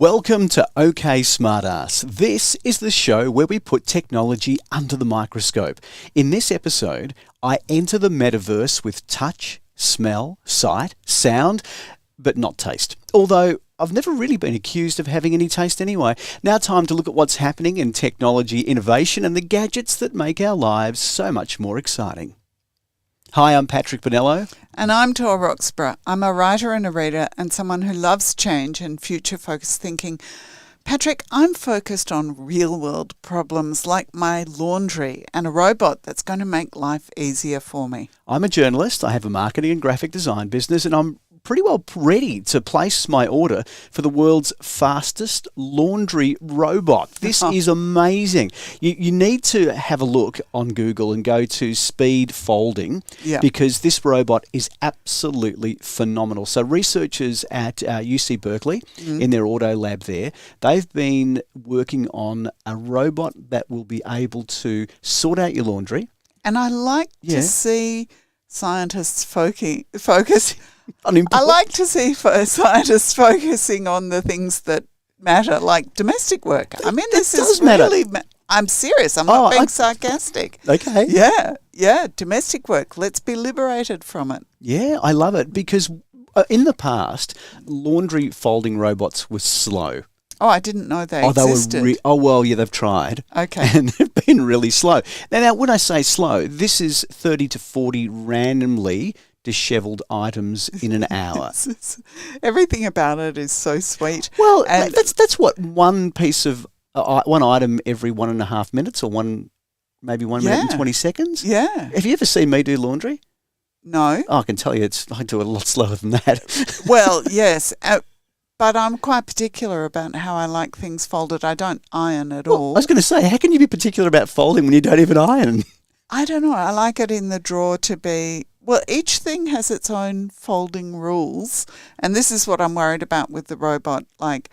Welcome to OK Smartass. This is the show where we put technology under the microscope. In this episode, I enter the metaverse with touch, smell, sight, sound, but not taste. Although I've never really been accused of having any taste anyway. Now time to look at what's happening in technology innovation and the gadgets that make our lives so much more exciting. Hi, I'm Patrick Bonello. And I'm Tor Roxburgh. I'm a writer and a reader and someone who loves change and future-focused thinking. Patrick, I'm focused on real-world problems like my laundry and a robot that's going to make life easier for me. I'm a journalist. I have a marketing and graphic design business, and I'm pretty well ready to place my order for the world's fastest laundry robot. This is amazing. You need to have a look on Google and go to SpeedFolding because this robot is absolutely phenomenal. So researchers at UC Berkeley in their auto lab there, they've been working on a robot that will be able to sort out your laundry. And I like to see scientists focus. I like to see scientists focusing on the things that matter, like domestic work. I mean, this is really... I'm serious. I'm not being sarcastic. Okay. Yeah, domestic work. Let's be liberated from it. Yeah, I love it because in the past, laundry folding robots were slow. Oh, I didn't know they existed. They've tried. Okay. And they've been really slow. Now, when I say slow, this is 30 to 40 randomly dishevelled items in an hour. Everything about it is so sweet. Well, and that's what one piece of one item every 1.5 minutes, or maybe 1 minute and 20 seconds. Yeah. Have you ever seen me do laundry? No. Oh, I can tell you, I do it a lot slower than that. Well, yes. But I'm quite particular about how I like things folded. I don't iron at all. I was going to say, how can you be particular about folding when you don't even iron? I don't know. I like it in the drawer to be... Well, each thing has its own folding rules. And this is what I'm worried about with the robot. Like,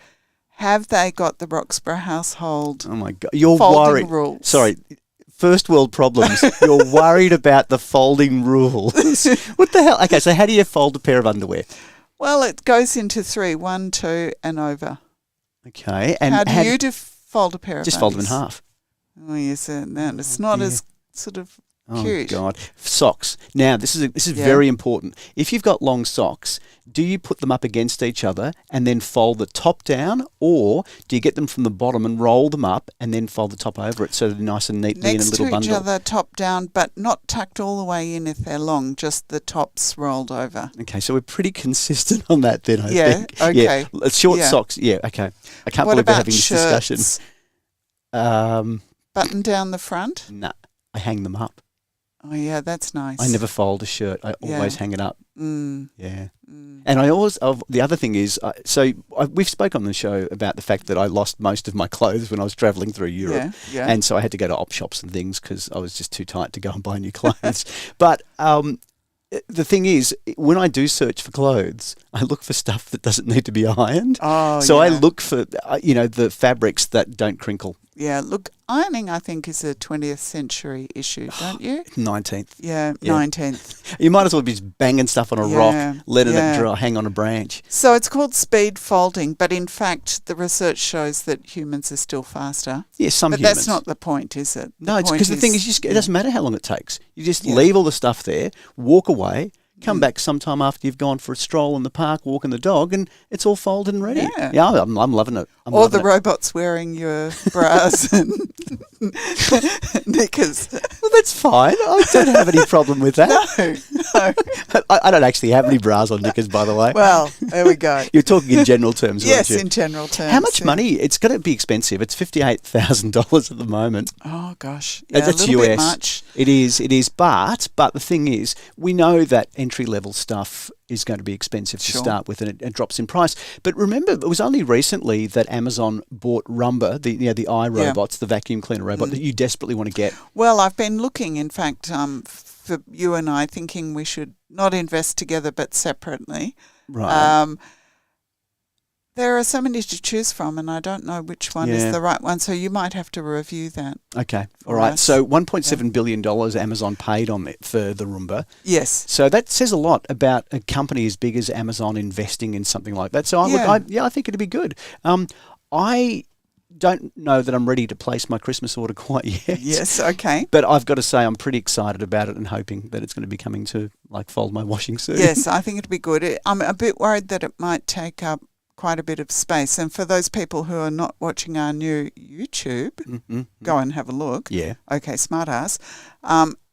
have they got the Roxburgh household You're folding worried. rules? Sorry. First world problems. You're worried about the folding rules. What the hell? Okay, so how do you fold a pair of underwear? Well, it goes into 3, 1, 2, and over. Okay. And how do you fold a pair of Just undies? fold them in half. Oh, yes. It's not as sort of cute. Oh, God. Socks. Now, this is very important. If you've got long socks, do you put them up against each other and then fold the top down, or do you get them from the bottom and roll them up and then fold the top over it so they're nice and neatly in a little bundle? Next to each other, top down, but not tucked all the way in if they're long, just the tops rolled over. Okay, so we're pretty consistent on that then, I think. Okay. Yeah, short socks, okay. I can't believe we're having this discussion. Button down the front? No, I hang them up. Oh, yeah, that's nice. I never fold a shirt. I always hang it up. Yeah. And I always, the other thing is, we've spoken on the show about the fact that I lost most of my clothes when I was travelling through Europe. Yeah. And so I had to go to op shops and things because I was just too tight to go and buy new clothes. But the thing is, when I do search for clothes, I look for stuff that doesn't need to be ironed. I look for, the fabrics that don't crinkle. Yeah, look, ironing, I think, is a 20th century issue, don't you? 19th. Yeah, 19th. You might as well be just banging stuff on a rock, letting it dry, hang on a branch. So it's called speed folding, but in fact, the research shows that humans are still faster. Yeah, But humans. that's not the point, is it? No, it's because the thing is, it doesn't matter how long it takes. You just leave all the stuff there, walk away, come back sometime after you've gone for a stroll in the park, walking the dog, and it's all folded and ready. Yeah, I'm loving it. The robot's wearing your bras and knickers. Well, that's fine. I don't have any problem with that. No. I don't actually have any bras on knickers, by the way. Well, there we go. You're talking in general terms, yes, weren't you? in general terms. How much money? It's going to be expensive. It's $58,000 at the moment. Oh, gosh. Yeah, that's a little US. bit much. It is. But the thing is, we know that entry-level stuff is going to be expensive to start with, and it drops in price. But remember, it was only recently that Amazon bought Roomba, the iRobots, the vacuum cleaner robot that you desperately want to get. Well, I've been looking, in fact, for you and I, thinking we should not invest together but separately. Right. There are so many to choose from, and I don't know which one is the right one, so you might have to review that. Okay, all right. So $1.7 billion Amazon paid on it for the Roomba. Yes. So that says a lot about a company as big as Amazon investing in something like that. So I think it'd be good. I don't know that I'm ready to place my Christmas order quite yet. Yes, okay. But I've got to say I'm pretty excited about it and hoping that it's going to be coming to fold my washing soon. Yes, I think it'd be good. I'm a bit worried that it might take up quite a bit of space. And for those people who are not watching our new YouTube, go and have a look. Yeah. Okay, smartass.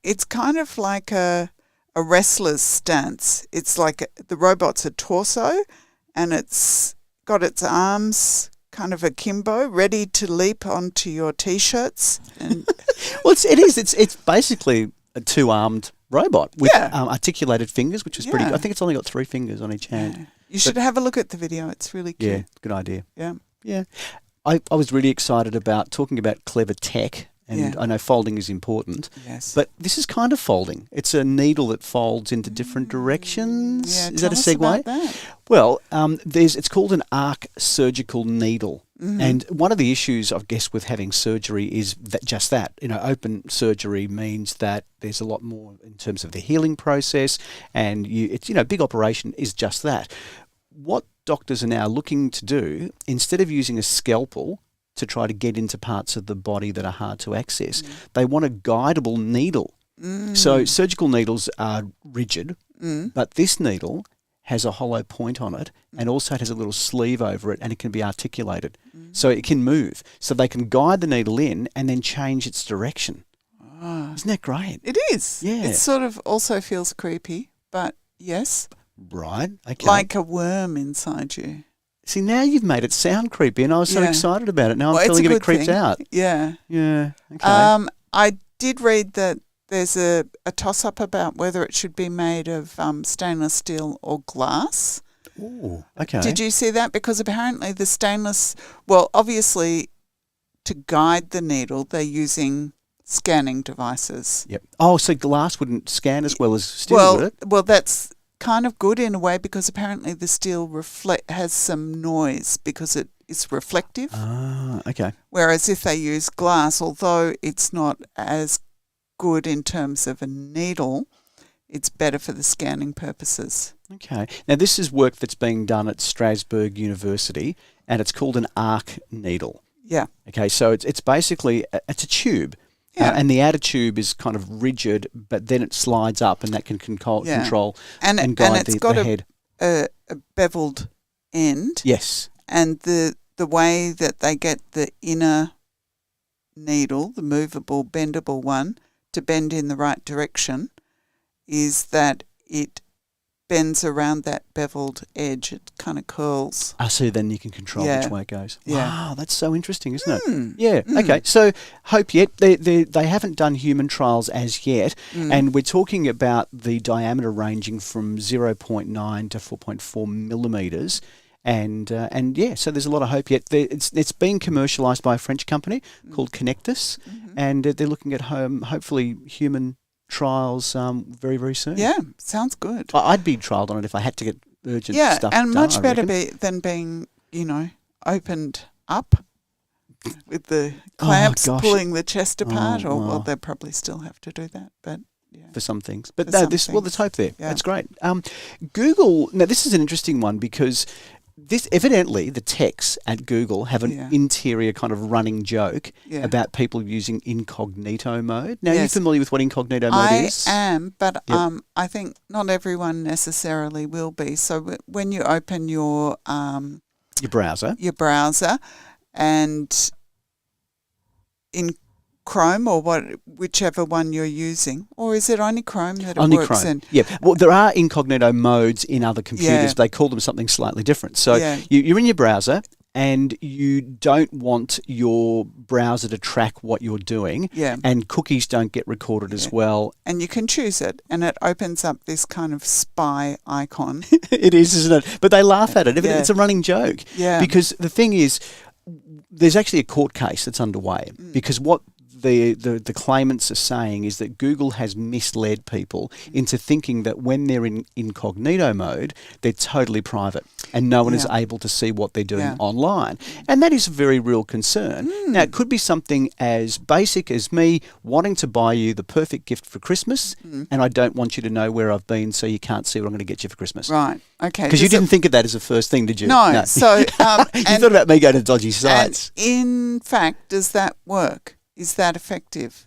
It's kind of like a wrestler's stance. It's like the robot's a torso and it's got its arms kind of akimbo, ready to leap onto your T-shirts. And well, it is. It's basically a two-armed robot with articulated fingers, which is pretty good. I think it's only got 3 fingers on each hand. Yeah. You should have a look at the video. It's really cute. Yeah, good idea. Yeah. Yeah. I was really excited about talking about clever tech, and I know folding is important. Yes. But this is kind of folding. It's a needle that folds into different directions. Yeah, is that a segue? About that. Well, it's called an arc surgical needle. And one of the issues, I guess, with having surgery is just that. Open surgery means that there's a lot more in terms of the healing process, and big operation is just that. What doctors are now looking to do, instead of using a scalpel to try to get into parts of the body that are hard to access, they want a guidable needle. So surgical needles are rigid, but this needle has a hollow point on it, and also it has a little sleeve over it, and it can be articulated. So it can move. So they can guide the needle in and then change its direction. Oh. Isn't that great? It is. Yeah. It sort of also feels creepy, but yes. Right. Okay. Like a worm inside you. See, now you've made it sound creepy, and I was so excited about it. Now I'm feeling a bit creeped out. Yeah. Yeah. Okay. I did read that there's a toss-up about whether it should be made of stainless steel or glass. Oh, okay. Did you see that? Because apparently the stainless, well, obviously to guide the needle, they're using scanning devices. Yep. Oh, so glass wouldn't scan as well as steel, would it? Well, that's kind of good in a way because apparently the steel has some noise because it is reflective. Ah, okay. Whereas if they use glass, although it's not as good in terms of a needle, it's better for the scanning purposes. Okay. Now, this is work that's being done at Strasbourg University, and it's called an arc needle. Yeah. Okay, so it's basically, it's a tube. Yeah. And the outer tube is kind of rigid, but then it slides up, and that can control and guide the head. A beveled end. Yes. And the way that they get the inner needle, the movable, bendable one, to bend in the right direction is that it bends around that beveled edge. It kind of curls. So then you can control which way it goes. Yeah. Wow, that's so interesting, isn't it? Yeah. Okay. So hope yet. They haven't done human trials as yet, and we're talking about the diameter ranging from 0.9 to 4.4 millimetres. And so there's a lot of hope yet. It's being commercialised by a French company called Connectus, and they're looking at hopefully human trials very, very soon. Yeah, sounds good. I'd be trialled on it if I had to get urgent stuff done. Yeah, and much better than being, opened up with the clamps pulling the chest apart. Well, they'll probably still have to do that, but... Yeah. For some things. But there's hope there. Yeah. That's great. Google, now this is an interesting one because this evidently the techs at Google have an interior kind of running joke about people using incognito mode. Now, are you familiar with what incognito mode is? I am, but I think not everyone necessarily will be. So when you open your browser, and in Chrome or whichever one you're using, or is it only Chrome that it works in? Yeah, well, there are incognito modes in other computers. They call them something slightly different. So you're in your browser and you don't want your browser to track what you're doing, and cookies don't get recorded as well. And you can choose it, and it opens up this kind of spy icon. It is, isn't it? But they laugh at it. It's a running joke. Yeah. Because the thing is, there's actually a court case that's underway because what the claimants are saying is that Google has misled people into thinking that when they're in incognito mode, they're totally private. and no one is able to see what they're doing online. And that is a very real concern. Now, it could be something as basic as me wanting to buy you the perfect gift for Christmas, and I don't want you to know where I've been, so you can't see what I'm going to get you for Christmas. Right. Okay. Because you didn't think of that as a first thing, did you? No. So you thought about me going to dodgy sites. And in fact, does that work? Is that effective?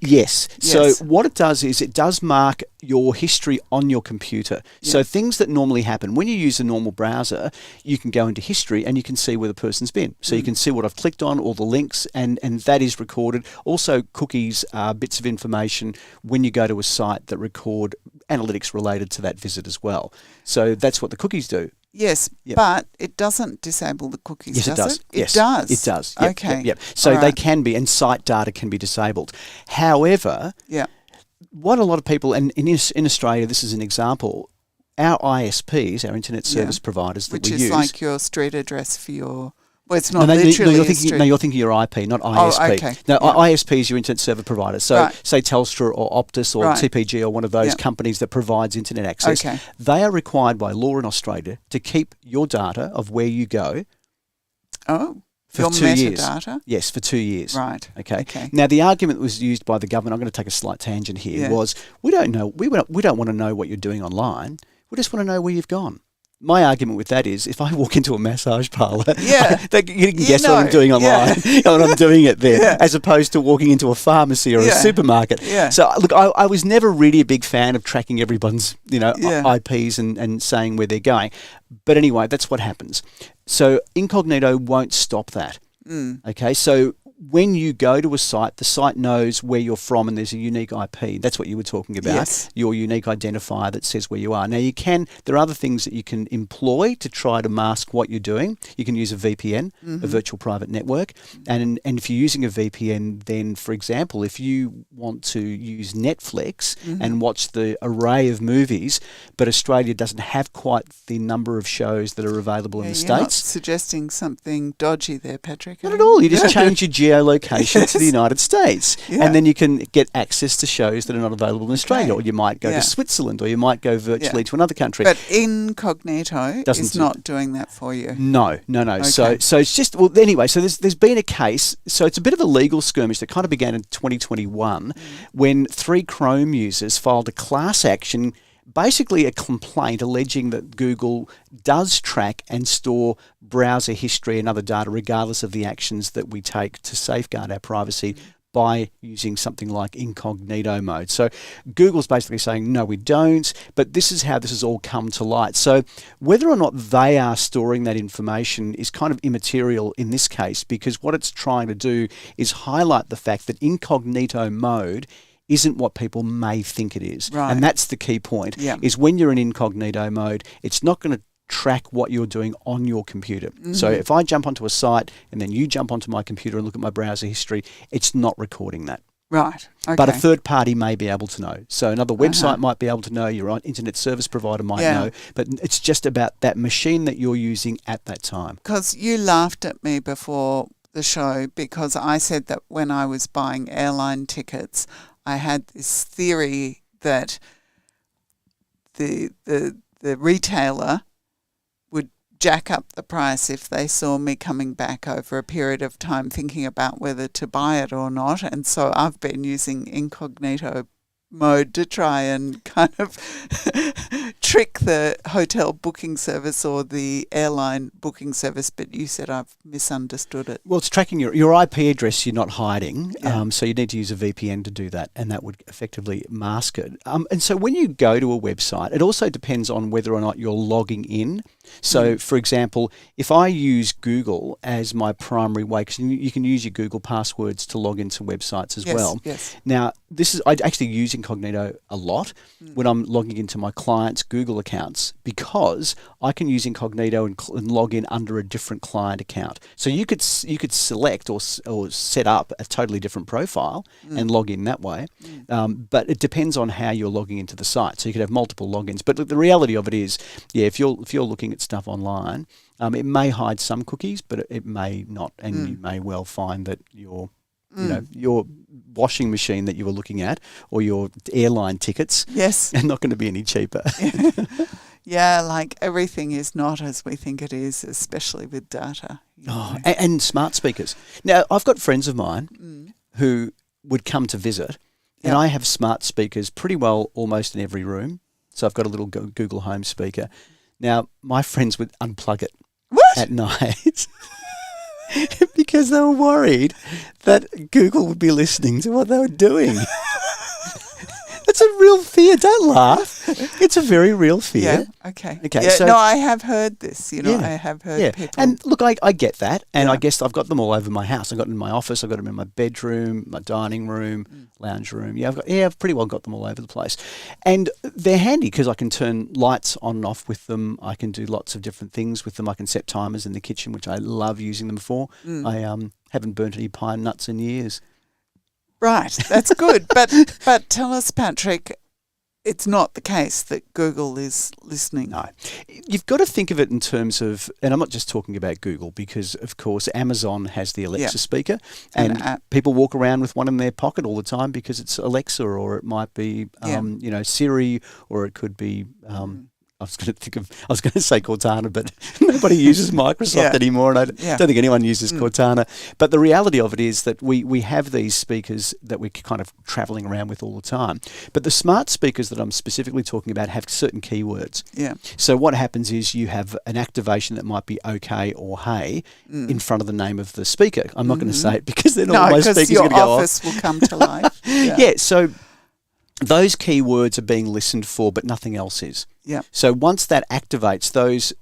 Yes. So what it does is it does mark your history on your computer. So things that normally happen when you use a normal browser, you can go into history and you can see where the person's been. So you can see what I've clicked on, all the links, and that is recorded. Also, cookies are bits of information when you go to a site that record analytics related to that visit as well. So that's what the cookies do. Yes, but it doesn't disable the cookies, yes, does it? Yes, it does. It does. Okay. So they can be, and site data can be disabled. However, what a lot of people, and in Australia, this is an example, our ISPs, our internet service providers that we use. Which is like your street address for your... Well, it's not literally you're thinking your IP, not ISP. Oh, okay. No, ISP is your internet server provider. So say Telstra or Optus or TPG or one of those companies that provides internet access. Okay. They are required by law in Australia to keep your data of where you go for your 2 years. Metadata? Yes, for 2 years. Right. Okay. Now, the argument that was used by the government, I'm going to take a slight tangent here, was we don't know, we don't want to know what you're doing online. We just want to know where you've gone. My argument with that is, if I walk into a massage parlour, you can guess what I'm doing online, and I'm doing it there, as opposed to walking into a pharmacy or a supermarket. Yeah. So, look, I was never really a big fan of tracking everyone's, IPs and saying where they're going. But anyway, that's what happens. So Incognito won't stop that. Okay, so when you go to a site, the site knows where you're from and there's a unique IP. That's what you were talking about, your unique identifier that says where you are. Now, there are other things that you can employ to try to mask what you're doing. You can use a VPN, a virtual private network. And if you're using a VPN, then, for example, if you want to use Netflix and watch the array of movies, but Australia doesn't have quite the number of shows that are available in the States. You're not suggesting something dodgy there, Patrick. Not at all. You just change your geolocation to the United States, and then you can get access to shows that are not available in Australia, or you might go to Switzerland, or you might go virtually to another country. But Incognito is not doing that for you. No. Okay. So it's just, well, anyway, so there's been a case, so it's a bit of a legal skirmish that kind of began in 2021 when 3 Chrome users filed a class action, basically a complaint alleging that Google does track and store browser history and other data regardless of the actions that we take to safeguard our privacy by using something like incognito mode. So Google's basically saying, no, we don't, but this is how this has all come to light. So whether or not they are storing that information is kind of immaterial in this case, because what it's trying to do is highlight the fact that incognito mode isn't what people may think it is. Right. And that's the key point, is when you're in incognito mode, it's not going to track what you're doing on your computer. So if I jump onto a site and then you jump onto my computer and look at my browser history, it's not recording that. Right. Okay. But a third party may be able to know. So another website might be able to know, your internet service provider might know, but it's just about that machine that you're using at that time. Because you laughed at me before the show because I said that when I was buying airline tickets, I had this theory that the retailer would jack up the price if they saw me coming back over a period of time thinking about whether to buy it or not. And so I've been using incognito mode to try and kind of trick the hotel booking service or the airline booking service, but you said I've misunderstood it. Well, it's tracking your IP address you're not hiding, so you need to use a VPN to do that, and that would effectively mask it. And so when you go to a website, it also depends on whether or not you're logging in. So, for example, if I use Google as my primary way, because you can use your Google passwords to log into websites as well. Yes. Now, I actually use Incognito a lot when I'm logging into my clients' Google accounts, because I can use Incognito and log in under a different client account. So you could select or set up a totally different profile and log in that way. But it depends on how you're logging into the site. So you could have multiple logins. But the reality of it is, if you're looking at stuff online, it may hide some cookies, but it may not, and you may well find that your washing machine that you were looking at or your airline tickets are not going to be any cheaper. Yeah, like everything is not as we think it is, especially with data. And smart speakers. Now, I've got friends of mine who would come to visit, and I have smart speakers pretty well almost in every room. So I've got a little Google Home speaker. Now, my friends would unplug it at night because they were worried that Google would be listening to what they were doing. It's a real fear. Don't laugh. It's a very real fear. Yeah. Okay. Yeah, so, I have heard this. I have heard people. And look, I get that. And I guess I've got them all over my house. I've got them in my office. I've got them in my bedroom, my dining room, lounge room. I've pretty well got them all over the place. And they're handy because I can turn lights on and off with them. I can do lots of different things with them. I can set timers in the kitchen, which I love using them for. I haven't burnt any pine nuts in years. Right, that's good. But tell us, Patrick, it's not the case that Google is listening. No. You've got to think of it in terms of, and I'm not just talking about Google because, of course, Amazon has the Alexa speaker and people walk around with one in their pocket all the time because it's Alexa, or it might be, Siri, or it could be... I was going to say Cortana, but nobody uses Microsoft anymore, and I don't think anyone uses Cortana. But the reality of it is that we have these speakers that we're kind of travelling around with all the time. But the smart speakers that I'm specifically talking about have certain keywords. Yeah. So what happens is you have an activation that might be okay or hey in front of the name of the speaker. I'm not going to say it because then all my speakers are going to go off. Office will come to life. So those keywords are being listened for, but nothing else is. Yeah. So once that activates those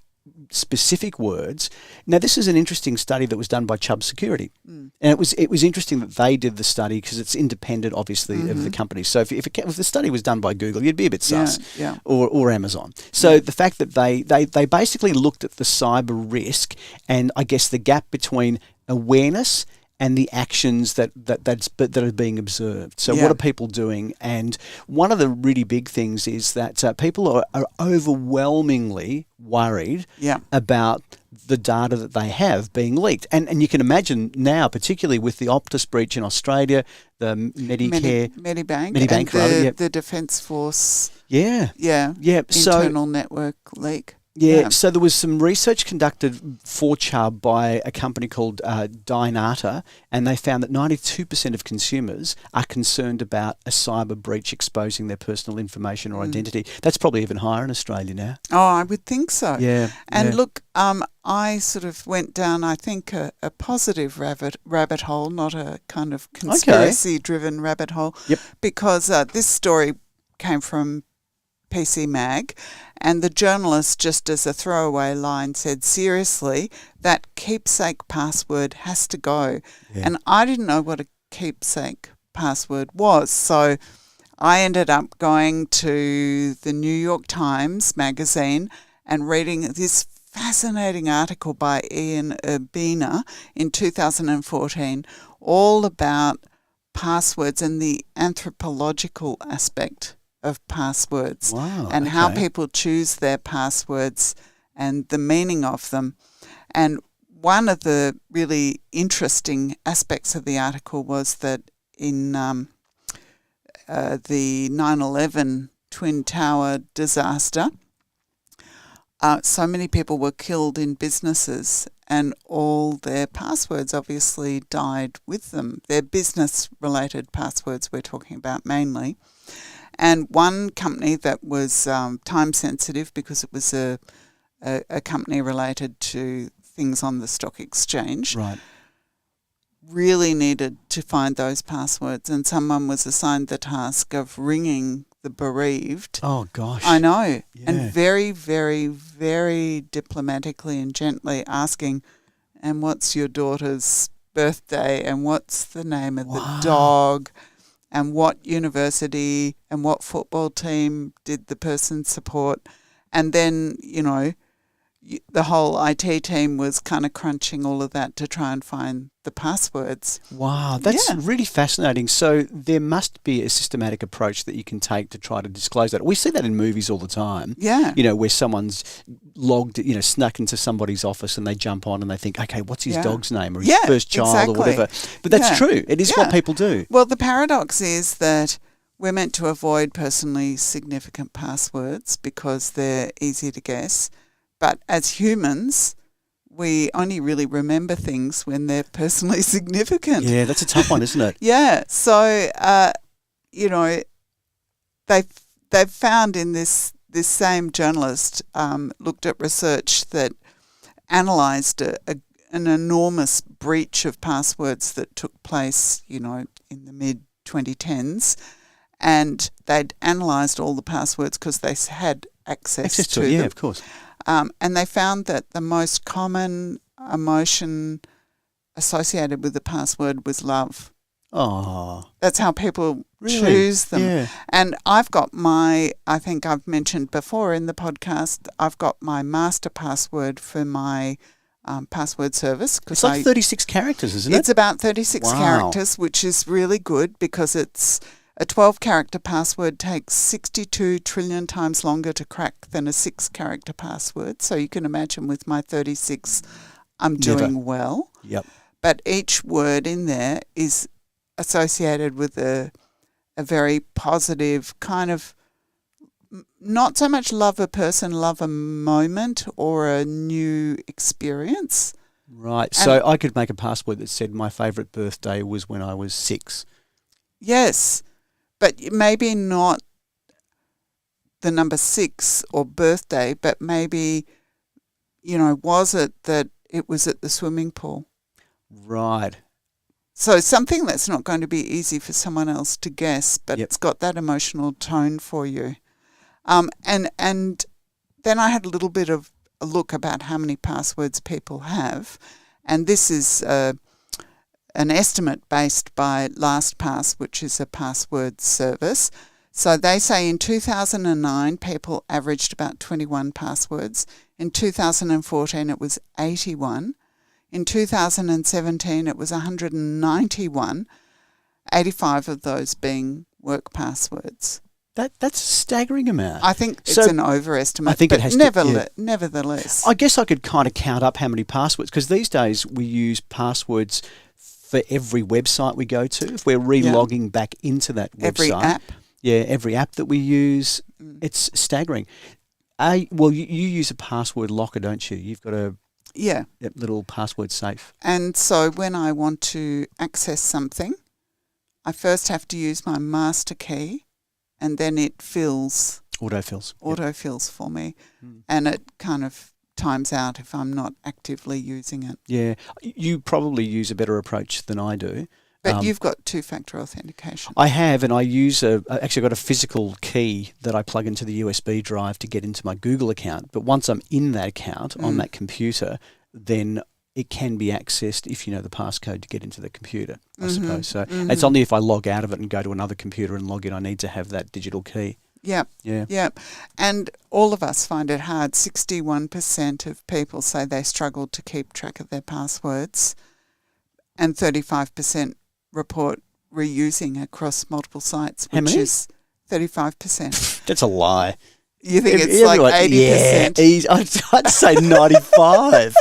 specific words, now this is an interesting study that was done by Chubb Security, and it was interesting that they did the study because it's independent, obviously, of the company. So if the study was done by Google, you'd be a bit sus, or Amazon. So the fact that they basically looked at the cyber risk and I guess the gap between awareness and the actions that are being observed. So what are people doing? And one of the really big things is that people are overwhelmingly worried about the data that they have being leaked. And you can imagine now, particularly with the Optus breach in Australia, the Medibank, the Defence Force internal network leak. Yeah, so there was some research conducted for Chubb by a company called Dynata, and they found that 92% of consumers are concerned about a cyber breach exposing their personal information or identity. That's probably even higher in Australia now. Oh, I would think so. Yeah. And look, I sort of went down, I think, a positive rabbit hole, not a kind of conspiracy-driven rabbit hole, because this story came from PC Mag, and the journalist, just as a throwaway line, said, seriously, that Keepsake password has to go. Yeah. And I didn't know what a Keepsake password was, so I ended up going to the New York Times magazine and reading this fascinating article by Ian Urbina in 2014, all about passwords and the anthropological aspect of passwords and how people choose their passwords and the meaning of them. And one of the really interesting aspects of the article was that in the 9/11 Twin Tower disaster, so many people were killed in businesses and all their passwords obviously died with them. Their business-related passwords we're talking about mainly. And one company that was time sensitive because it was a company related to things on the stock exchange, really needed to find those passwords, and someone was assigned the task of ringing the bereaved. Oh, gosh. I know. Yeah. And very, very, very diplomatically and gently asking, and what's your daughter's birthday, and what's the name of the dog, and what university and what football team did the person support. And then, the whole IT team was kind of crunching all of that to try and find the passwords. Wow, that's really fascinating. So there must be a systematic approach that you can take to try to disclose that. We see that in movies all the time. Yeah. Where someone's logged, snuck into somebody's office and they jump on and they think, okay, what's his dog's name or his first child or whatever. But that's true. It is what people do. Well, the paradox is that we're meant to avoid personally significant passwords because they're easy to guess. But as humans, we only really remember things when they're personally significant. Yeah, that's a tough one, isn't it? Yeah. So, they've found in this same journalist looked at research that analysed an enormous breach of passwords that took place, in the mid-2010s, and they'd analysed all the passwords because they had access to them. Yeah, of course. And they found that the most common emotion associated with the password was love. Oh. That's how people Really? choose them. Yeah. And I've got I think I've mentioned before in the podcast, I've got my master password for my password service. It's like 36 characters, isn't it? It's about 36 Wow. characters, which is really good because it's a 12-character password takes 62 trillion times longer to crack than a 6-character password. So you can imagine with my 36, I'm doing well. Yep. But each word in there is associated with a very positive kind of, not so much love a person, love a moment or a new experience. Right. So I could make a password that said my favourite birthday was when I was 6. Yes. But maybe not the number 6 or birthday, but maybe, was it that it was at the swimming pool? Right. So something that's not going to be easy for someone else to guess, but Yep. it's got that emotional tone for you. And then I had a little bit of a look about how many passwords people have, and this is an estimate based by Lastpass, which is a password service. So they say in 2009, people averaged about 21 passwords. In 2014, it was 81. In 2017, it was 191, 85 of those being work passwords. That's a staggering amount. I think it's an overestimate. I think but it has to. Nevertheless. I guess I could kind of count up how many passwords, because these days we use passwords for every website we go to. If we're re-logging back into that website. Every app. Yeah, every app that we use. It's staggering. You use a password locker, don't you? You've got a little password safe. And so when I want to access something, I first have to use my master key, and then it fills. Autofills for me. And it kind of times out if I'm not actively using it. Yeah. You probably use a better approach than I do. But you've got two-factor authentication. I have, and I use actually got a physical key that I plug into the USB drive to get into my Google account. But once I'm in that account on that computer, then it can be accessed if you know the passcode to get into the computer, I suppose. So it's only if I log out of it and go to another computer and log in, I need to have that digital key. Yep. Yeah. Yep. And all of us find it hard. 61% of people say they struggle to keep track of their passwords, and 35% report reusing across multiple sites, which is 35%. That's a lie. You think it's like 80%? Yeah, I'd say 95.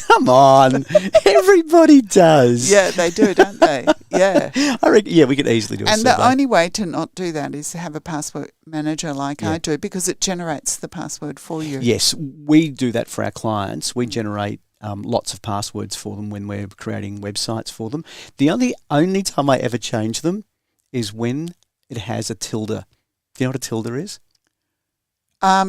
Come on. Everybody does. Yeah, they do, don't they? Yeah. I reckon, we could easily do a And survey. the only way to not do that is to have a password manager like I do, because it generates the password for you. Yes, we do that for our clients. We generate lots of passwords for them when we're creating websites for them. The only time I ever change them is when it has a tilde. Do you know what a tilde is?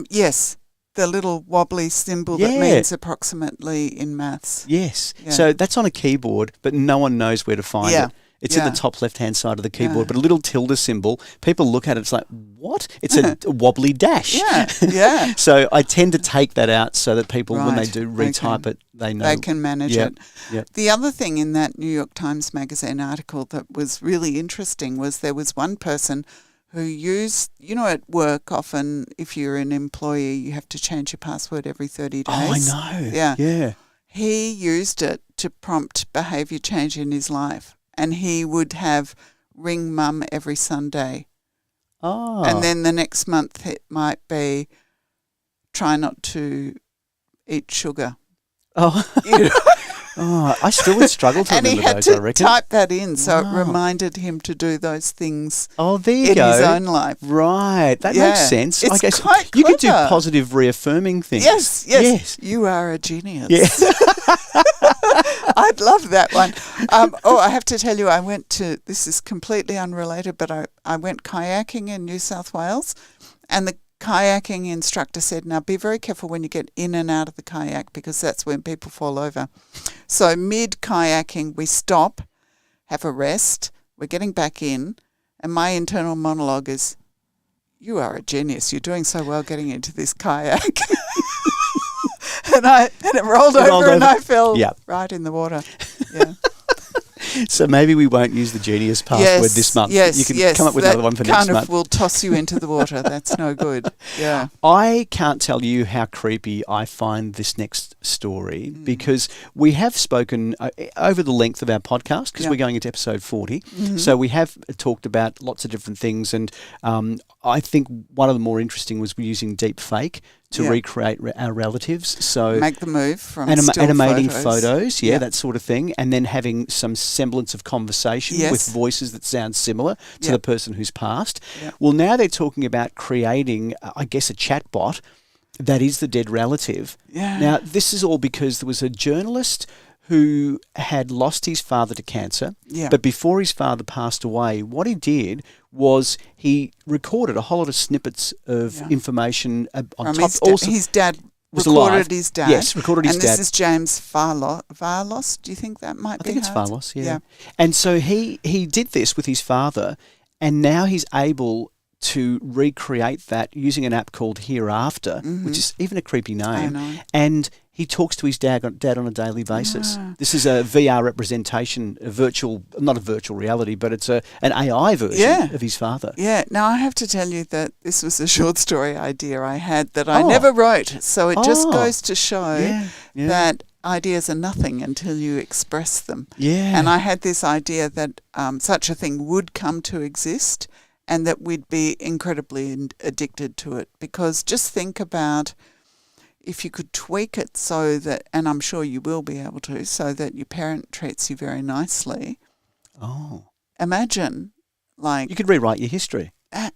Yes, the little wobbly symbol that means approximately in maths. Yes. Yeah. So that's on a keyboard, but no one knows where to find it. It's in the top left-hand side of the keyboard, but a little tilde symbol, people look at it, it's like, what? It's a wobbly dash. Yeah. So I tend to take that out so that people, when they do retype it, they know. They can manage it. Yep. The other thing in that New York Times Magazine article that was really interesting was there was one person who used, at work often if you're an employee, you have to change your password every 30 days. Oh, I know. Yeah. He used it to prompt behaviour change in his life. And he would have ring mum every Sunday. Oh. And then the next month it might be try not to eat sugar. Oh. Oh, I still would struggle to and remember he had those, to I reckon. type that in, so Wow. it reminded him to do those things Oh, there you in go. his own life. Right. That Yeah. makes sense. It's I guess quite you could do clever. positive reaffirming things. Yes. You are a genius. Yes. I'd love that one. I have to tell you, this is completely unrelated, but I went kayaking in New South Wales, and the kayaking instructor said, now be very careful when you get in and out of the kayak, because that's when people fall over. So mid-kayaking, we stop, have a rest, we're getting back in, and my internal monologue is, you are a genius. You're doing so well getting into this kayak. and it rolled over and I fell right in the water. Yeah. So maybe we won't use the genius password this month. Yes, you can come up with another one for next month. Kind of will toss you into the water. That's no good. Yeah. I can't tell you how creepy I find this next story because we have spoken over the length of our podcast because we're going into episode 40. Mm-hmm. So we have talked about lots of different things, and I think one of the more interesting was we're using deep fake to recreate our relatives. So make the move from animating photos, that sort of thing, and then having some semblance of conversation with voices that sound similar to the person who's passed. Yep. Well, now they're talking about creating, I guess, a chatbot that is the dead relative. Yeah. Now, this is all because there was a journalist who had lost his father to cancer, but before his father passed away, what he did was he recorded a whole lot of snippets of information on top. His dad was recorded alive. His dad. Yes, recorded his dad. And this is James Varlos. Do you think that might be? I think it's Varlos, yeah. And so he did this with his father, and now he's able to recreate that using an app called HereAfter, which is even a creepy name. I know. And he talks to his dad on a daily basis. This is a VR representation, not a virtual reality, but it's an AI version of his father. Yeah. Now, I have to tell you that this was a short story idea I had that I never wrote. So it just goes to show that ideas are nothing until you express them. Yeah. And I had this idea that such a thing would come to exist and that we'd be incredibly addicted to it. Because just think about if you could tweak it so that, and I'm sure you will be able to, so that your parent treats you very nicely. Oh. Imagine, like... You could rewrite your history.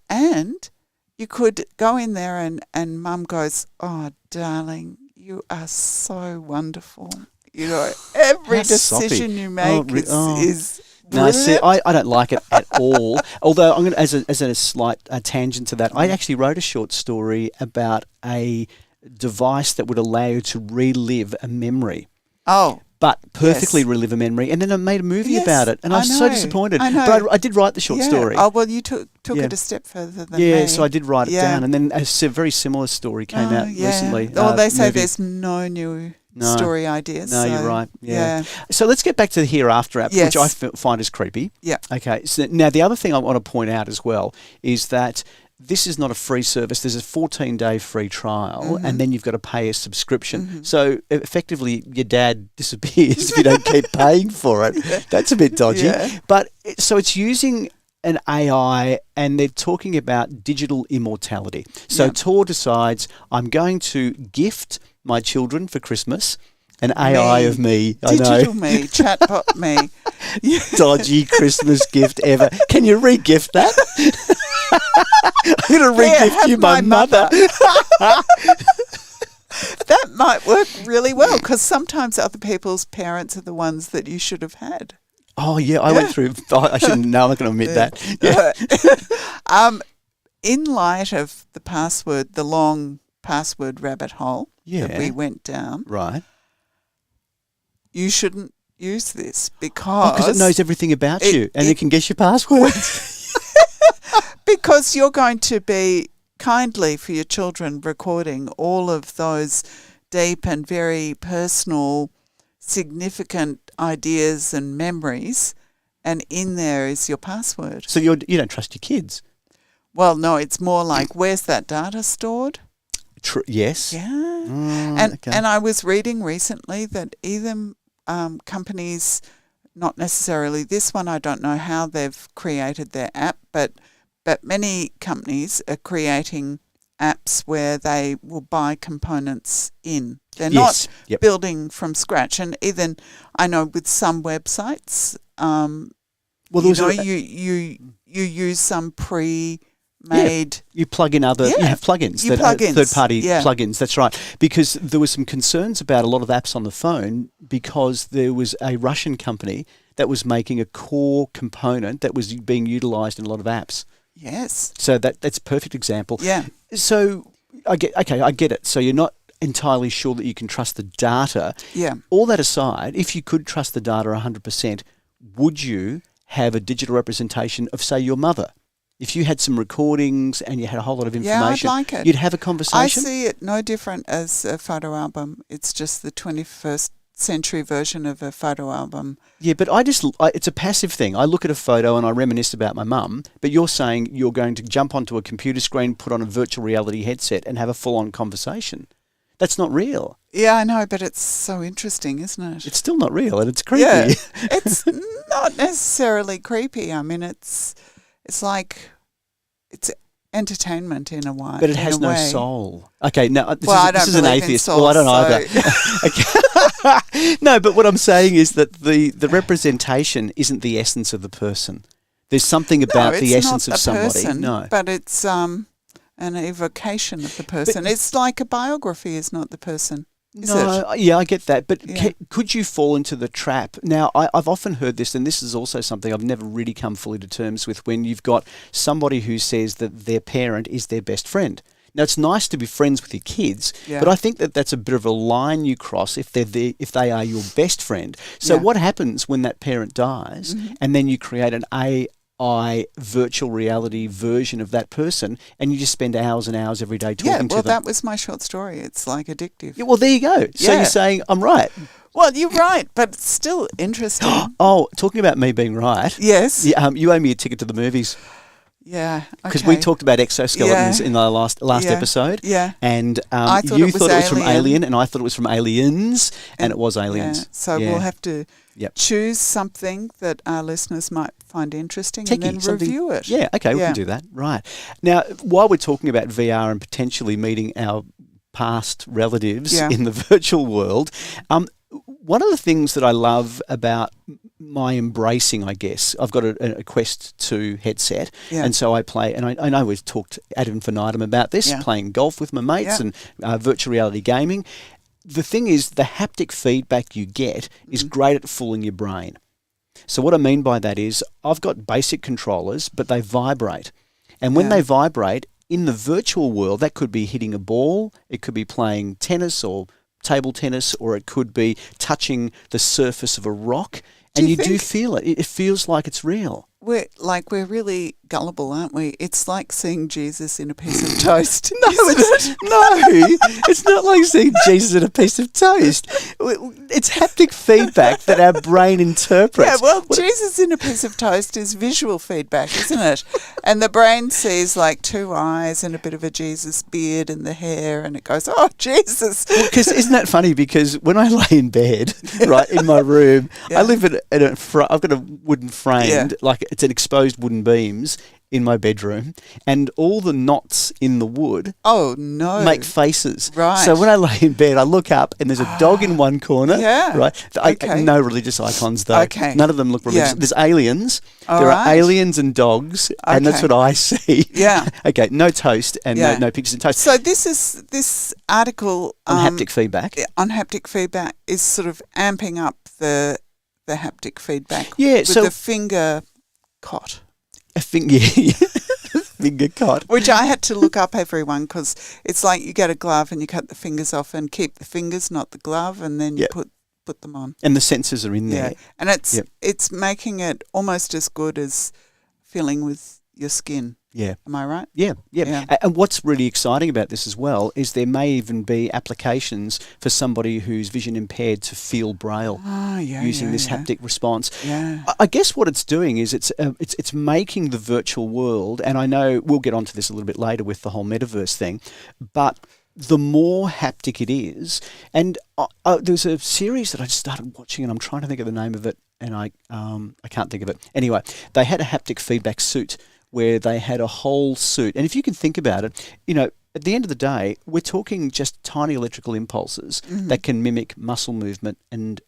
And you could go in there and Mum goes, oh, darling, you are so wonderful. You know, every decision you make is no, see, I don't like it at all. Although I'm going to, as a slight tangent to that, I actually wrote a short story about a device that would allow you to relive a memory. Oh. But perfectly relive a memory, and then I made a movie about it, and I was so disappointed. I know. But I did write the short story. Oh, well, you took it a step further than me. Yeah, so I did write it down, and then a very similar story came out recently. Well, they say there's no new story ideas. No, so, you're right. Yeah. So let's get back to the HereAfter app, which I find is creepy. Yeah. Okay. So now the other thing I want to point out as well is that this is not a free service. There's a 14-day free trial, and then you've got to pay a subscription. So effectively, your dad disappears if you don't keep paying for it. That's a bit dodgy. Yeah. But so it's using an AI, and they're talking about digital immortality. So Tor decides, I'm going to gift my children for Christmas an AI of me. Digital me, chatbot me. Dodgy Christmas gift ever. Can you re-gift that? I'm going to re-gift you my mother. That might work really well because sometimes other people's parents are the ones that you should have had. Oh, yeah, I went through... I shouldn't... No, I'm not going to admit that. Yeah. In light of the long password rabbit hole that we went down... Right. You shouldn't use this because it knows everything about you and it can guess your password. Because you're going to be kindly for your children recording all of those deep and very personal, significant ideas and memories, and in there is your password. So you don't trust your kids? Well, no, it's more like, where's that data stored? Yes. Yeah. And I was reading recently that even companies, not necessarily this one, I don't know how they've created their app, but many companies are creating apps where they will buy components in. They're Yes. not building from scratch. And even, I know with some websites, you use some pre-made. You plug in other. You have plugins. Third-party plugins. That's right. Because there were some concerns about a lot of apps on the phone because there was a Russian company that was making a core component that was being utilised in a lot of apps. Yes. So that's a perfect example. Yeah. So I get it. So you're not entirely sure that you can trust the data. Yeah. All that aside, if you could trust the data 100%, would you have a digital representation of, say, your mother? If you had some recordings and you had a whole lot of information, I'd like it. You'd have a conversation? I see it no different as a photo album. It's just the 21st century version of a photo album. Yeah, but it's a passive thing. I look at a photo and I reminisce about my mum, but you're saying you're going to jump onto a computer screen, put on a virtual reality headset and have a full-on conversation. That's not real. Yeah, I know, but it's so interesting, isn't it? It's still not real and it's creepy. Yeah, it's not necessarily creepy. I mean, it's like it's entertainment in a way. But it has no soul. Okay, now this is an atheist. Soul, I don't either. Okay. No, but what I'm saying is that the representation isn't the essence of the person. There's something about the essence of somebody. Person, no, but it's an evocation of the person. It's like a biography is not the person. Yeah, I get that. But could you fall into the trap? Now, I've often heard this, and this is also something I've never really come fully to terms with, when you've got somebody who says that their parent is their best friend. Now, it's nice to be friends with your kids, but I think that that's a bit of a line you cross if they are your best friend. So what happens when that parent dies and then you create an AI virtual reality version of that person and you just spend hours and hours every day talking to them? Yeah, well, that was my short story. It's like addictive. Yeah, well, there you go. So you're saying I'm right. Well, you're right, but it's still interesting. Oh, talking about me being right. Yes. You owe me a ticket to the movies. Yeah, because we talked about exoskeletons in the last episode. Yeah, and you thought it was from Alien, and I thought it was from Aliens, and it was Aliens. Yeah. So we'll have to choose something that our listeners might find interesting and then review it. Yeah, okay, we can do that. Right. Now, while we're talking about VR and potentially meeting our past relatives in the virtual world, one of the things that I love about my embracing, I guess, I've got a Quest 2 headset, and so I play, and I know we've talked ad infinitum about this, playing golf with my mates and virtual reality gaming. The thing is, the haptic feedback you get is great at fooling your brain. So what I mean by that is, I've got basic controllers, but they vibrate. And when they vibrate, in the virtual world, that could be hitting a ball, it could be playing tennis or table tennis, or it could be touching the surface of a rock, and you do feel it. It feels like it's real. We're really gullible, aren't we? It's like seeing Jesus in a piece of toast. No, it's not like seeing Jesus in a piece of toast. It's haptic feedback that our brain interprets. Yeah, well, Jesus in a piece of toast is visual feedback, isn't it? And the brain sees like two eyes and a bit of a Jesus beard and the hair, and it goes, "Oh, Jesus!" Because isn't that funny? Because when I lay in bed, right in my room, I live in I've got a wooden frame, like it's an exposed wooden beams in my bedroom, and all the knots in the wood make faces. Right. So when I lay in bed, I look up and there's a dog in one corner. Yeah. Right. No religious icons though. Okay. None of them look religious. Yeah. There's aliens. All there right. are aliens and dogs, and that's what I see. Yeah. Okay. No toast and no pictures of toast. So this article on haptic feedback. On haptic feedback is sort of amping up the haptic feedback. Yeah. With the finger cot. Finger cot. Which I had to look up, everyone, because it's like you get a glove and you cut the fingers off and keep the fingers, not the glove, and then you put them on. And the sensors are in there. And it's making it almost as good as feeling with your skin. Yeah. Am I right? Yeah. And what's really exciting about this as well is there may even be applications for somebody who's vision impaired to feel Braille using this haptic response. Yeah. I guess what it's doing is it's making the virtual world, and I know we'll get onto this a little bit later with the whole metaverse thing, but the more haptic it is, and there's a series that I just started watching, and I'm trying to think of the name of it, and I can't think of it. Anyway, they had a haptic feedback suit where they had a whole suit. And if you can think about it, at the end of the day, we're talking just tiny electrical impulses that can mimic muscle movement. And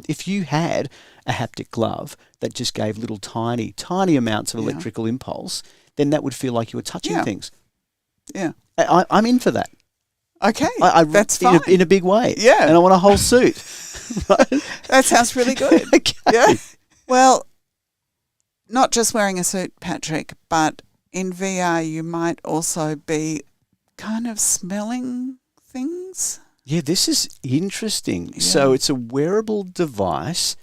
if you had a haptic glove that just gave little tiny amounts of electrical impulse, then that would feel like you were touching things. Yeah. I'm in for that. Okay, that's fine. fine. In a big way. Yeah. And I want a whole suit. Right? That sounds really good. Okay. Yeah. Well, not just wearing a suit, Patrick, but in VR you might also be kind of smelling things. Yeah, this is interesting. Yeah. So it's a wearable device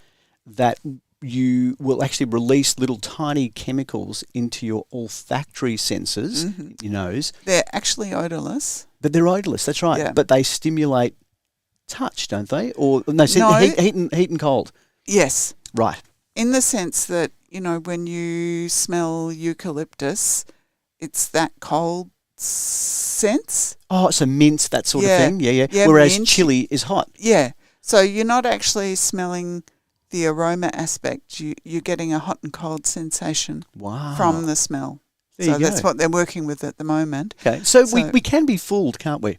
that you will actually release little tiny chemicals into your olfactory senses, your nose. They're actually odorless. But they're odorless, that's right. Yeah. But they stimulate touch, don't they? Or no, heat and cold. Yes. Right. In the sense that, when you smell eucalyptus, it's that cold sense. Oh, so mints, that sort of thing. Yeah. Yeah, whereas mint. chili is hot. Yeah. So you're not actually smelling the aroma aspect. You're getting a hot and cold sensation from the smell. There you go. That's what they're working with at the moment. Okay. So we can be fooled, can't we?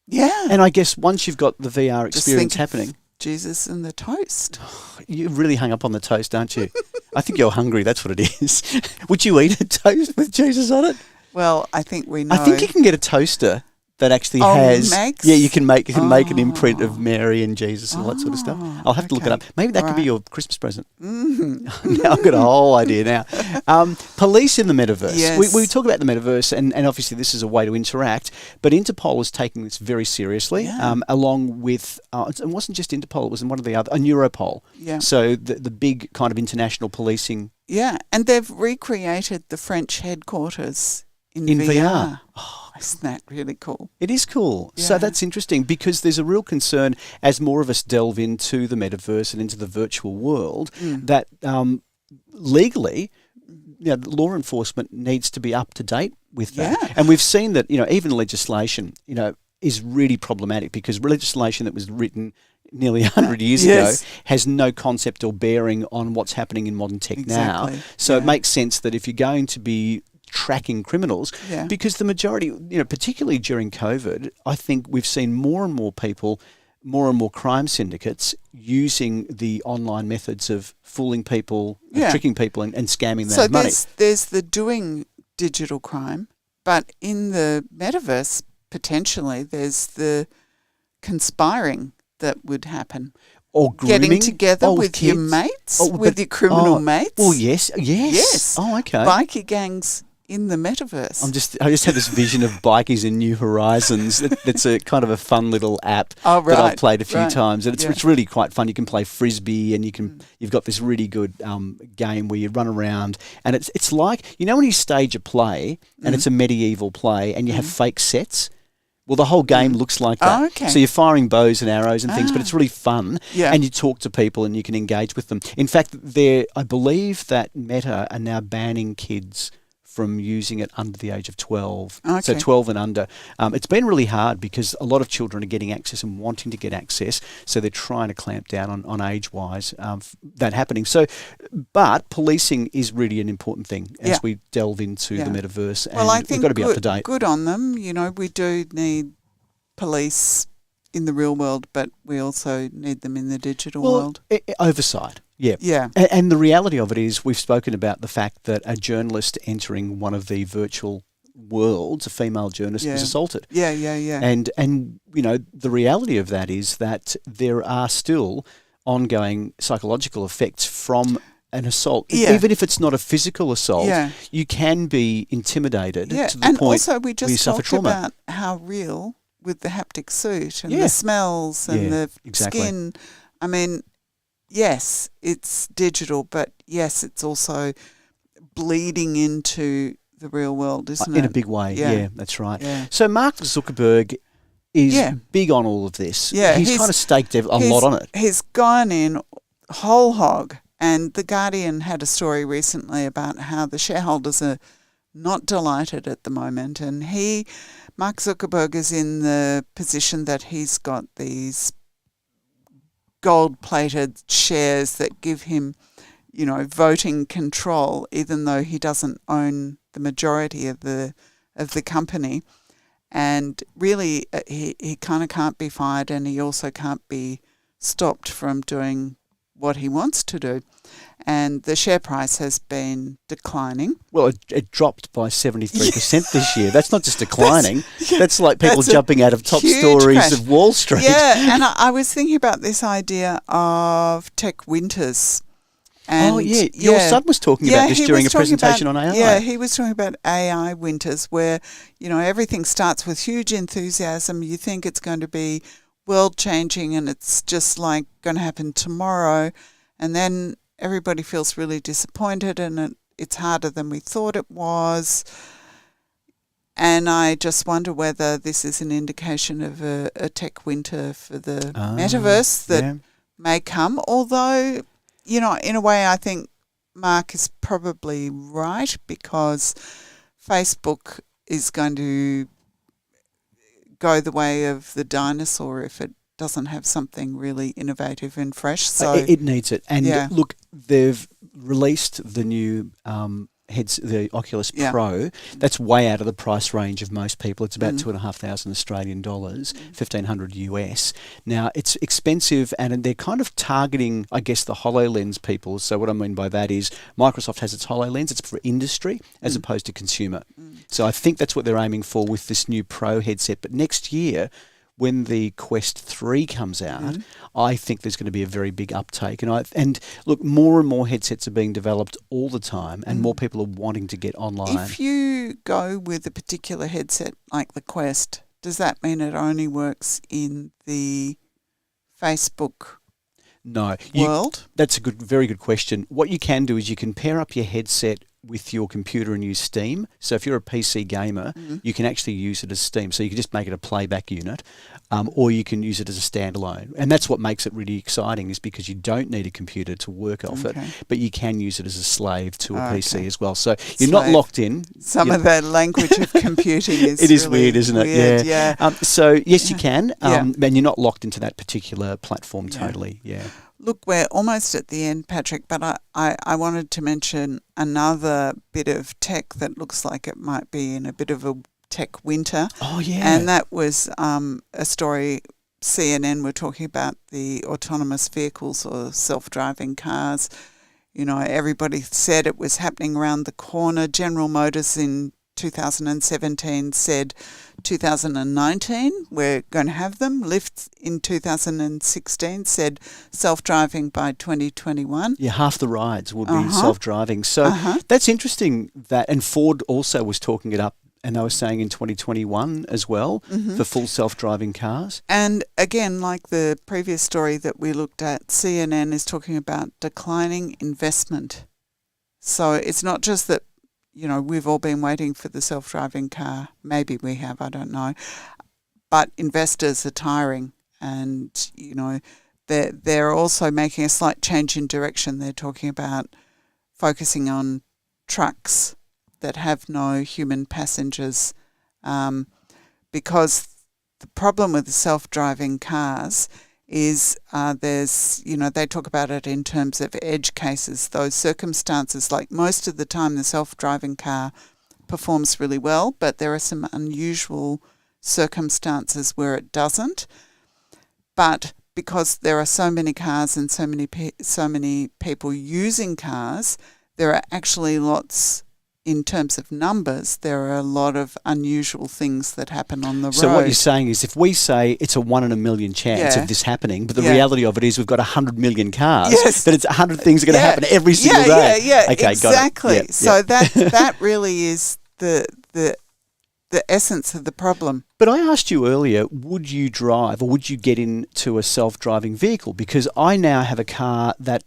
Yeah. And I guess once you've got the VR experience happening. Jesus and the toast. You're really hung up on the toast, aren't you? I think you're hungry, that's what it is. Would you eat a toast with Jesus on it? Well, I think we know. I think you can get a toaster that actually has. Makes? Yeah, you can make an imprint of Mary and Jesus and all that sort of stuff. I'll have to look it up. Maybe that could be your Christmas present. Now I've got a whole idea now. Police in the metaverse. Yes. We talk about the metaverse, and obviously this is a way to interact, but Interpol is taking this very seriously, along with, it wasn't just Interpol, it was one of the other, Europol. Yeah. So the big kind of international policing. Yeah, and they've recreated the French headquarters in VR. Oh, isn't that really cool? It is cool. Yeah. So that's interesting because there's a real concern as more of us delve into the metaverse and into the virtual world that legally, law enforcement needs to be up to date with that. Yeah. And we've seen that, even legislation, is really problematic because legislation that was written nearly 100 years ago has no concept or bearing on what's happening in modern tech now. So it makes sense that if you're going to be tracking criminals, because the majority, particularly during COVID, I think we've seen more and more people, more and more crime syndicates using the online methods of fooling people, tricking people and scamming their money. So there's the doing digital crime, but in the metaverse, potentially, there's the conspiring that would happen. Or grooming. Getting together with kids. Your mates, with your criminal mates. Well, yes. Oh, okay. Bikie gangs in the metaverse. I just had this vision of Bikies in New Horizons. That's a kind of a fun little app that I've played a few times, and it's really quite fun. You can play frisbee, and you've got this really good game where you run around, and it's like when you stage a play, and it's a medieval play, and you have fake sets. Well, the whole game looks like that. Oh, okay. So you're firing bows and arrows and things, but it's really fun. Yeah. And you talk to people and you can engage with them. In fact, I believe that Meta are now banning kids from using it under the age of 12. Okay. So 12 and under. It's been really hard because a lot of children are getting access and wanting to get access, so they're trying to clamp down on age-wise that happening. So, but policing is really an important thing as we delve into the metaverse, and I think we've got to be up to date. Good on them. We do need police in the real world, but we also need them in the digital world. Oversight. Yeah. Yeah. And the reality of it is we've spoken about the fact that a journalist entering one of the virtual worlds, a female journalist, was assaulted. Yeah. And the reality of that is that there are still ongoing psychological effects from an assault. Yeah. Even if it's not a physical assault, you can be intimidated to the point also we just where you suffer talked trauma. about how real with the haptic suit and the smells and the skin. I mean, yes, it's digital, but yes, it's also bleeding into the real world, isn't it? In a big way, yeah, that's right. Yeah. So Mark Zuckerberg is big on all of this. Yeah, he's kind of staked a lot on it. He's gone in whole hog, and The Guardian had a story recently about how the shareholders are not delighted at the moment, and Mark Zuckerberg is in the position that he's got these gold-plated shares that give him, voting control, even though he doesn't own the majority of the company. And really, he kind of can't be fired, and he also can't be stopped from doing what he wants to do. And the share price has been declining. Well, it dropped by 73% this year. That's not just declining. That's like people jumping out of top stories crash of Wall Street. Yeah, and I was thinking about this idea of tech winters. And your son was talking about this during a presentation on AI. Yeah, he was talking about AI winters where, everything starts with huge enthusiasm. You think it's going to be world-changing and it's just like going to happen tomorrow. And then everybody feels really disappointed and it's harder than we thought it was. And I just wonder whether this is an indication of a tech winter for the metaverse that may come. Although, in a way I think Mark is probably right, because Facebook is going to go the way of the dinosaur if it doesn't have something really innovative and fresh. So it needs it. And look, they've released the new the Oculus Pro. That's way out of the price range of most people. It's about $2,500 Australian dollars, $1,500 US. Now, it's expensive, and they're kind of targeting, I guess, the HoloLens people. So what I mean by that is Microsoft has its HoloLens. It's for industry as opposed to consumer. So I think that's what they're aiming for with this new Pro headset. But next year, when the Quest 3 comes out, I think there's going to be a very big uptake. And look, more and more headsets are being developed all the time, and more people are wanting to get online. If you go with a particular headset like the Quest, does that mean it only works in the Facebook world? That's a very good question. What you can do is you can pair up your headset with your computer and use Steam. So if you're a PC gamer, you can actually use it as Steam. So you can just make it a playback unit, or you can use it as a standalone. And that's what makes it really exciting, is because you don't need a computer to work off it, but you can use it as a slave to a PC as well. So you're not locked in. Some of the language of computing is it is really weird, isn't it? Weird, so yes, you can, and you're not locked into that particular platform totally. Look, we're almost at the end, Patrick, but I wanted to mention another bit of tech that looks like it might be in a bit of a tech winter. Oh, yeah. And that was a story CNN were talking about, the autonomous vehicles or self-driving cars. Everybody said it was happening around the corner. General Motors in 2017 said 2019 we're going to have them. Lyft in 2016 said self-driving by 2021. Yeah, half the rides will be self-driving. So that's interesting. And Ford also was talking it up, and they were saying in 2021 as well for full self-driving cars. And again, like the previous story that we looked at, CNN is talking about declining investment. So it's not just that we've all been waiting for the self-driving car. Maybe we have, I don't know. But investors are tiring, and, they're also making a slight change in direction. They're talking about focusing on trucks that have no human passengers, because the problem with the self-driving cars is they talk about it in terms of edge cases, those circumstances. Like most of the time the self-driving car performs really well, but there are some unusual circumstances where it doesn't. But because there are so many cars and so many people using cars, there are actually lots. In terms of numbers, there are a lot of unusual things that happen on the road. So what you're saying is, if we say it's a 1 in a million chance of this happening, but the reality of it is we've got 100 million cars, that it's 100 things are going to happen every single day. Okay, exactly. Got it. So that really is the essence of the problem. But I asked you earlier, would you drive or would you get into a self-driving vehicle? Because I now have a car that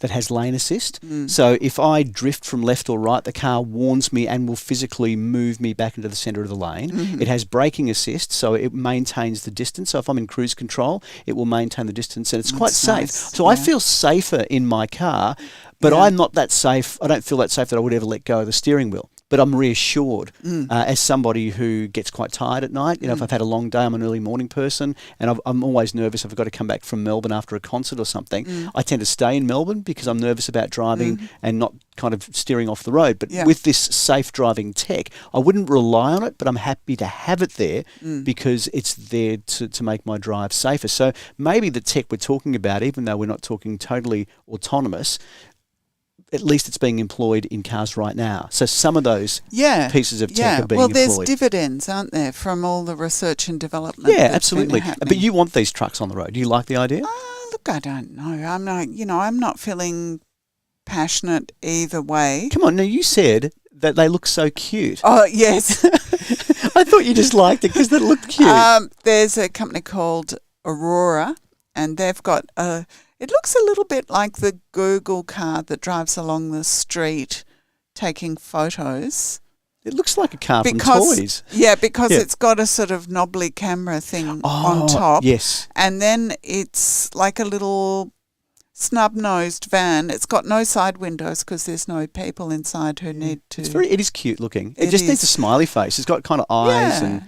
has lane assist. So if I drift from left or right, the car warns me and will physically move me back into the centre of the lane. It has braking assist, so it maintains the distance. So if I'm in cruise control, it will maintain the distance, and it's quite safe. Nice. So I feel safer in my car, but I'm not that safe. I don't feel that safe that I would ever let go of the steering wheel. but I'm reassured as somebody who gets quite tired at night. If I've had a long day, I'm an early morning person, and I'm always nervous if I've got to come back from Melbourne after a concert or something. I tend to stay in Melbourne because I'm nervous about driving and not kind of steering off the road. But with this safe driving tech, I wouldn't rely on it, but I'm happy to have it there because it's there to make my drive safer. So maybe the tech we're talking about, even though we're not talking totally autonomous, at least it's being employed in cars right now. So some of those pieces of tech are being employed. Well, there's dividends, aren't there, from all the research and development? Yeah, absolutely. But you want these trucks on the road. Do you like the idea? Look, I don't know. I'm not feeling passionate either way. Come on, now you said that they look so cute. Oh, yes. I thought you just liked it because they looked cute. There's a company called Aurora, and they've got it looks a little bit like the Google car that drives along the street taking photos. It looks like a car from Toys. Yeah, because it's got a sort of knobbly camera thing on top. Yes. And then it's like a little snub-nosed van. It's got no side windows because there's no people inside who need to. It is cute looking. It just needs a smiley face. It's got kind of eyes and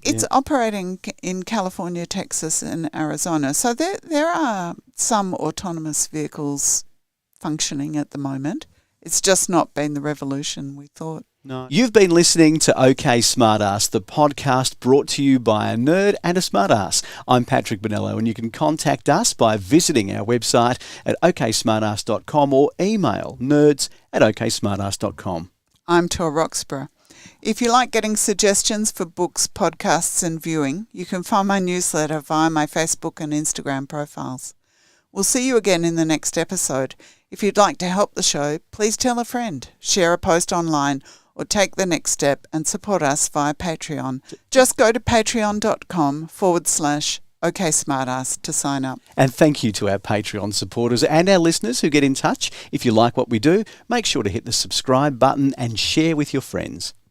it's operating in California, Texas, and Arizona. So there are some autonomous vehicles functioning at the moment. It's just not been the revolution we thought. No. You've been listening to OK Smartass, the podcast brought to you by a nerd and a smartass. I'm Patrick Bonello, and you can contact us by visiting our website at oksmartass.com or email nerds@oksmartass.com. I'm Tor Roxburgh. If you like getting suggestions for books, podcasts and viewing, you can find my newsletter via my Facebook and Instagram profiles. We'll see you again in the next episode. If you'd like to help the show, please tell a friend, share a post online, or take the next step and support us via Patreon. Just go to patreon.com/OKSmartass to sign up. And thank you to our Patreon supporters and our listeners who get in touch. If you like what we do, make sure to hit the subscribe button and share with your friends.